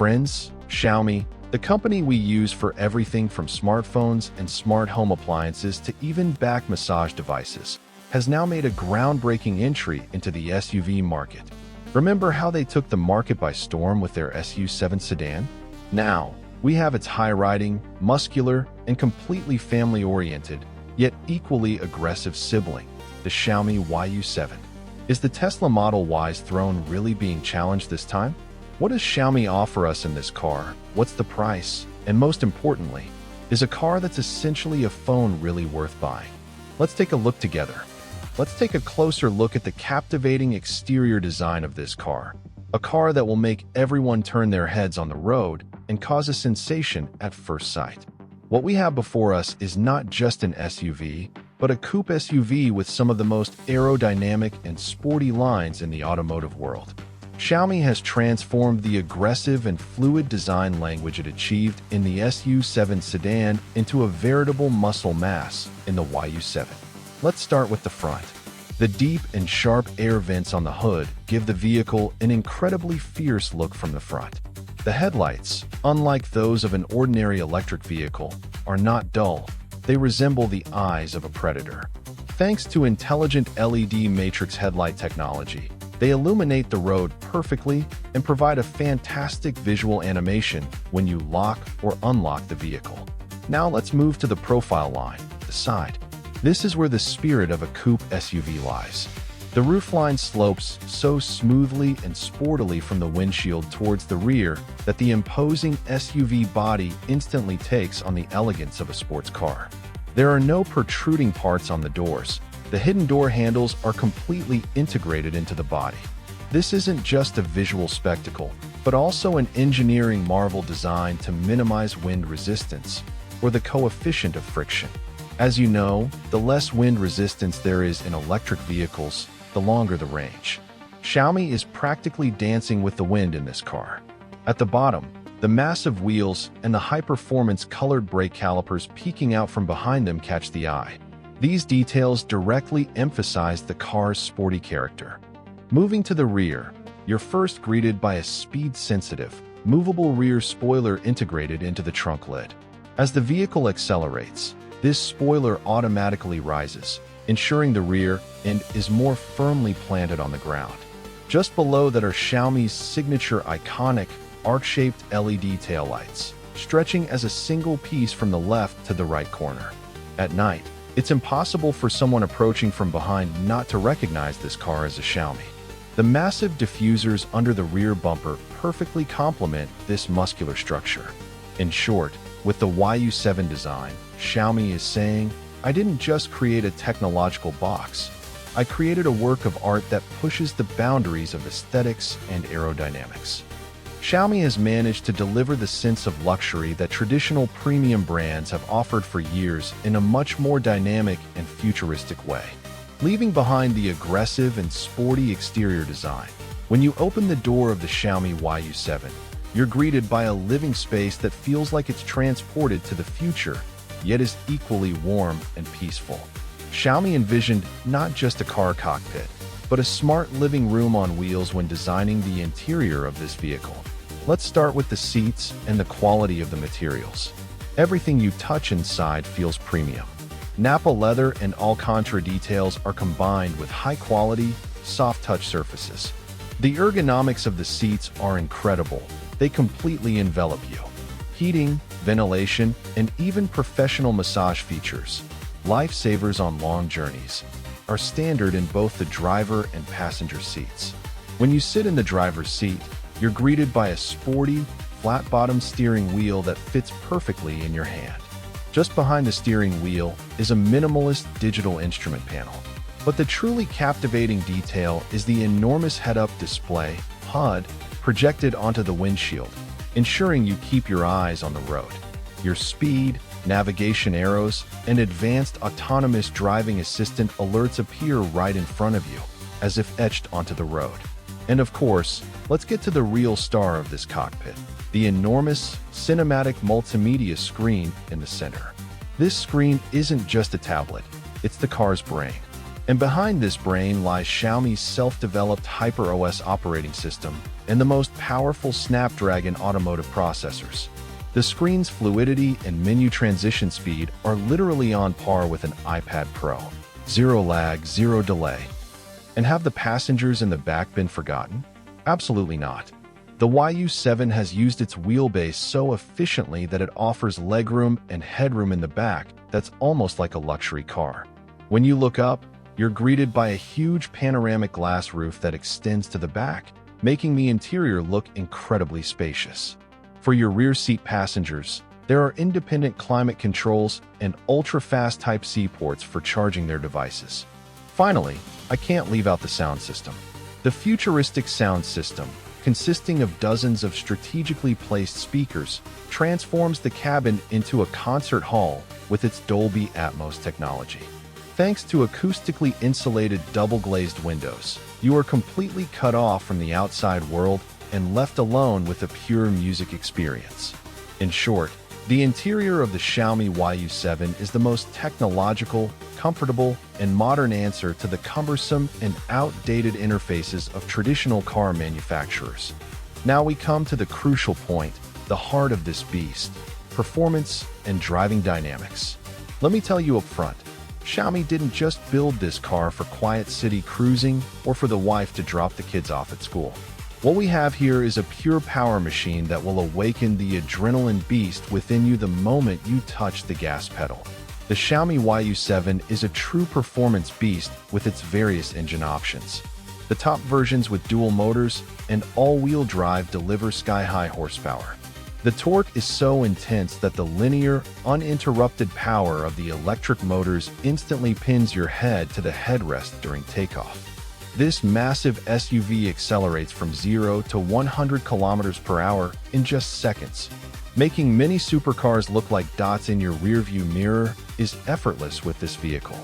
Friends, Xiaomi, the company we use for everything from smartphones and smart home appliances to even back massage devices, has now made a groundbreaking entry into the SUV market. Remember how they took the market by storm with their YU7 sedan? Now, we have its high-riding, muscular, and completely family-oriented, yet equally aggressive sibling, the Xiaomi YU7. Is the Tesla Model Y's throne really being challenged this time? What does Xiaomi offer us in this car? What's the price? And most importantly, is a car that's essentially a phone really worth buying? Let's take a look together. Let's take a closer look at the captivating exterior design of this car. A car that will make everyone turn their heads on the road and cause a sensation at first sight. What we have before us is not just an SUV, but a coupe SUV with some of the most aerodynamic and sporty lines in the automotive world. Xiaomi has transformed the aggressive and fluid design language it achieved in the YU7 sedan into a veritable muscle mass in the YU7. Let's start with the front. The deep and sharp air vents on the hood give the vehicle an incredibly fierce look from the front. The headlights, unlike those of an ordinary electric vehicle, are not dull. They resemble the eyes of a predator. Thanks to intelligent LED matrix headlight technology, they illuminate the road perfectly and provide a fantastic visual animation when you lock or unlock the vehicle. Now let's move to the profile line, the side. This is where the spirit of a coupe SUV lies. The roofline slopes so smoothly and sportily from the windshield towards the rear that the imposing SUV body instantly takes on the elegance of a sports car. There are no protruding parts on the doors. The hidden door handles are completely integrated into the body. This isn't just a visual spectacle, but also an engineering marvel designed to minimize wind resistance, or the coefficient of friction. As you know, the less wind resistance there is in electric vehicles, the longer the range. Xiaomi is practically dancing with the wind in this car. At the bottom, the massive wheels and the high-performance colored brake calipers peeking out from behind them catch the eye. These details directly emphasize the car's sporty character. Moving to the rear, you're first greeted by a speed-sensitive, movable rear spoiler integrated into the trunk lid. As the vehicle accelerates, this spoiler automatically rises, ensuring the rear end is more firmly planted on the ground. Just below that are Xiaomi's signature iconic, arc-shaped LED taillights, stretching as a single piece from the left to the right corner. At night, it's impossible for someone approaching from behind not to recognize this car as a Xiaomi. The massive diffusers under the rear bumper perfectly complement this muscular structure. In short, with the YU7 design, Xiaomi is saying, I didn't just create a technological box. I created a work of art that pushes the boundaries of aesthetics and aerodynamics. Xiaomi has managed to deliver the sense of luxury that traditional premium brands have offered for years in a much more dynamic and futuristic way. Leaving behind the aggressive and sporty exterior design, when you open the door of the Xiaomi YU7, you're greeted by a living space that feels like it's transported to the future, yet is equally warm and peaceful. Xiaomi envisioned not just a car cockpit, but a smart living room on wheels when designing the interior of this vehicle. Let's start with the seats and the quality of the materials. Everything you touch inside feels premium. Nappa leather and Alcantara details are combined with high-quality, soft-touch surfaces. The ergonomics of the seats are incredible. They completely envelop you. Heating, ventilation, and even professional massage features, lifesavers on long journeys, are standard in both the driver and passenger seats. When you sit in the driver's seat, you're greeted by a sporty, flat-bottom steering wheel that fits perfectly in your hand. Just behind the steering wheel is a minimalist digital instrument panel. But the truly captivating detail is the enormous head-up display, HUD, projected onto the windshield, ensuring you keep your eyes on the road. Your speed, navigation arrows, and advanced autonomous driving assistant alerts appear right in front of you, as if etched onto the road. And of course, let's get to the real star of this cockpit, the enormous, cinematic multimedia screen in the center. This screen isn't just a tablet, it's the car's brain. And behind this brain lies Xiaomi's self-developed HyperOS operating system and the most powerful Snapdragon automotive processors. The screen's fluidity and menu transition speed are literally on par with an iPad Pro. Zero lag, zero delay. And have the passengers in the back been forgotten? Absolutely not. The YU7 has used its wheelbase so efficiently that it offers legroom and headroom in the back that's almost like a luxury car. When you look up, you're greeted by a huge panoramic glass roof that extends to the back, making the interior look incredibly spacious. For your rear seat passengers, there are independent climate controls and ultra-fast Type-C ports for charging their devices. Finally, I can't leave out the sound system. The futuristic sound system, consisting of dozens of strategically placed speakers, transforms the cabin into a concert hall with its Dolby Atmos technology. Thanks to acoustically insulated double-glazed windows, you are completely cut off from the outside world and left alone with a pure music experience. In short, the interior of the Xiaomi YU7 is the most technological, comfortable, and modern answer to the cumbersome and outdated interfaces of traditional car manufacturers. Now we come to the crucial point, the heart of this beast: performance and driving dynamics. Let me tell you up front, Xiaomi didn't just build this car for quiet city cruising or for the wife to drop the kids off at school. What we have here is a pure power machine that will awaken the adrenaline beast within you the moment you touch the gas pedal. The Xiaomi YU7 is a true performance beast with its various engine options. The top versions with dual motors and all-wheel drive deliver sky-high horsepower. The torque is so intense that the linear, uninterrupted power of the electric motors instantly pins your head to the headrest during takeoff. This massive SUV accelerates from 0 to 100 km per hour in just seconds. Making many supercars look like dots in your rearview mirror is effortless with this vehicle.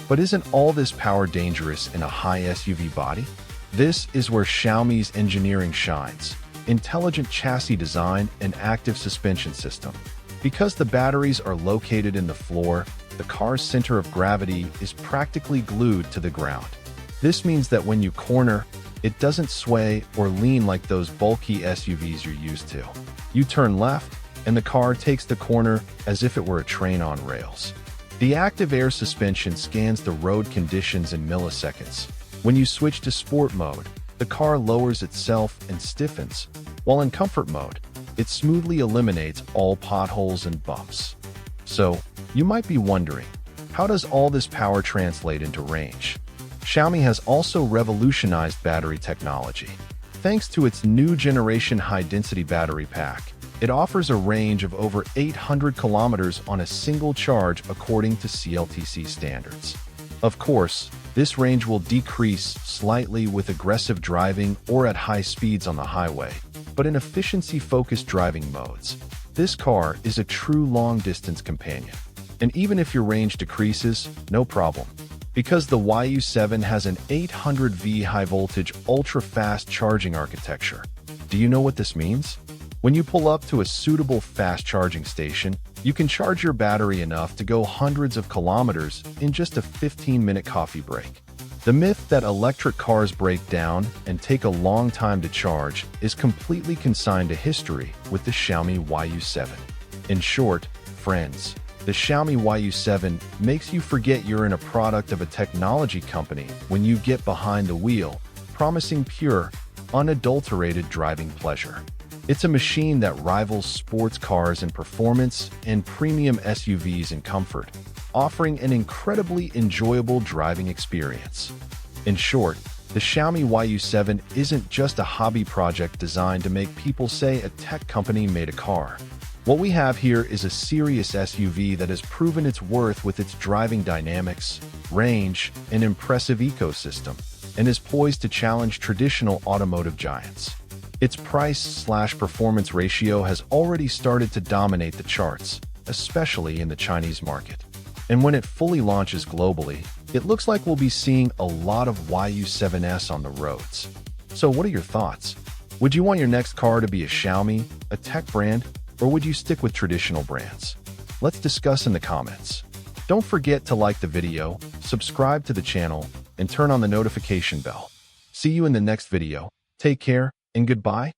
But isn't all this power dangerous in a high SUV body? This is where Xiaomi's engineering shines: intelligent chassis design and active suspension system. Because the batteries are located in the floor, the car's center of gravity is practically glued to the ground. This means that when you corner, it doesn't sway or lean like those bulky SUVs you're used to. You turn left, and the car takes the corner as if it were a train on rails. The active air suspension scans the road conditions in milliseconds. When you switch to sport mode, the car lowers itself and stiffens, while in comfort mode, it smoothly eliminates all potholes and bumps. So, you might be wondering, how does all this power translate into range? Xiaomi has also revolutionized battery technology. Thanks to its new generation high-density battery pack, it offers a range of over 800 kilometers on a single charge according to CLTC standards. Of course, this range will decrease slightly with aggressive driving or at high speeds on the highway, but in efficiency-focused driving modes, this car is a true long-distance companion. And even if your range decreases, no problem, because the YU7 has an 800V high-voltage, ultra-fast charging architecture. Do you know what this means? When you pull up to a suitable fast charging station, you can charge your battery enough to go hundreds of kilometers in just a 15-minute coffee break. The myth that electric cars break down and take a long time to charge is completely consigned to history with the Xiaomi YU7. In short, friends, the Xiaomi YU7 makes you forget you're in a product of a technology company when you get behind the wheel, promising pure, unadulterated driving pleasure. It's a machine that rivals sports cars in performance and premium SUVs in comfort, offering an incredibly enjoyable driving experience. In short, the Xiaomi YU7 isn't just a hobby project designed to make people say a tech company made a car. What we have here is a serious SUV that has proven its worth with its driving dynamics, range, and impressive ecosystem, and is poised to challenge traditional automotive giants. Its price-slash-performance ratio has already started to dominate the charts, especially in the Chinese market. And when it fully launches globally, it looks like we'll be seeing a lot of YU7s on the roads. So what are your thoughts? Would you want your next car to be a Xiaomi, a tech brand, or would you stick with traditional brands? Let's discuss in the comments. Don't forget to like the video, subscribe to the channel, and turn on the notification bell. See you in the next video. Take care, and goodbye.